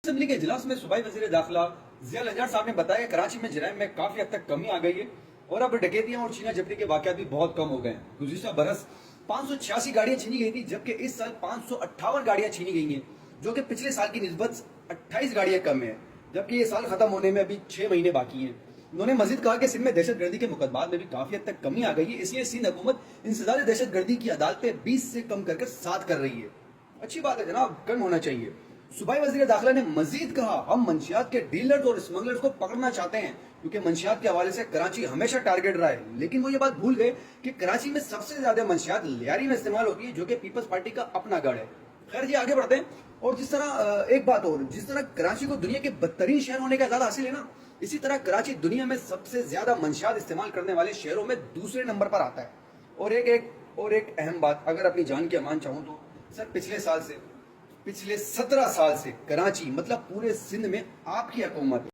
Assembly کے اجلاس میں صوبائی وزیر داخلہ ضیاء الحجار صاحب نے بتایا کہ کراچی میں جرائم میں کافی حد تک کمی آ گئی ہے اور اب ڈکیتیاں اور چھینا جھپٹی کے واقعات بھی بہت کم ہو گئے ہیں۔ گزشتہ برس 586 گاڑیاں چھینی گئی تھی، جبکہ اس سال 558 گاڑیاں چھینی گئی ہیں، جو کہ پچھلے سال کی نسبت 28 گاڑیاں کم ہیں، جبکہ یہ سال ختم ہونے میں ابھی 6 مہینے باقی ہیں۔ انہوں نے مزید کہا کہ سندھ میں دہشت گردی کے مقدمات میں بھی کافی حد تک کمی آ گئی ہے، اس لیے سندھ حکومت انسداد دہشت گردی کی عدالتیں 20 سے کم کر 7 کر رہی ہے۔ اچھی بات ہے جناب، کم ہونا چاہیے۔ صوبائی وزیر داخلہ نے مزید کہا، ہم منشیات کے ڈیلرز اور اسمگلرز کو پکڑنا چاہتے ہیں، کیونکہ منشیات کے حوالے سے کراچی ہمیشہ ٹارگٹ رہا ہے، لیکن وہ یہ بات بھول گئے کہ کراچی میں سب سے زیادہ منشیات لیاری میں استعمال ہوتی ہے، جو کہ پیپلز پارٹی کا اپنا گڑھ ہے۔ خیر جی، آگے بڑھتے ہیں۔ اور جس طرح ایک بات اور، جس طرح کراچی کو دنیا کے بدترین شہر ہونے کا اعزاز حاصل ہے نا، اسی طرح کراچی دنیا میں سب سے زیادہ منشیات استعمال کرنے والے شہروں میں دوسرے نمبر پر آتا ہے۔ اور ایک اہم بات، اگر اپنی جان کی امان چاہوں تو سر، پچھلے 17 سال سے کراچی مطلب پورے سندھ میں آپ کی حکومت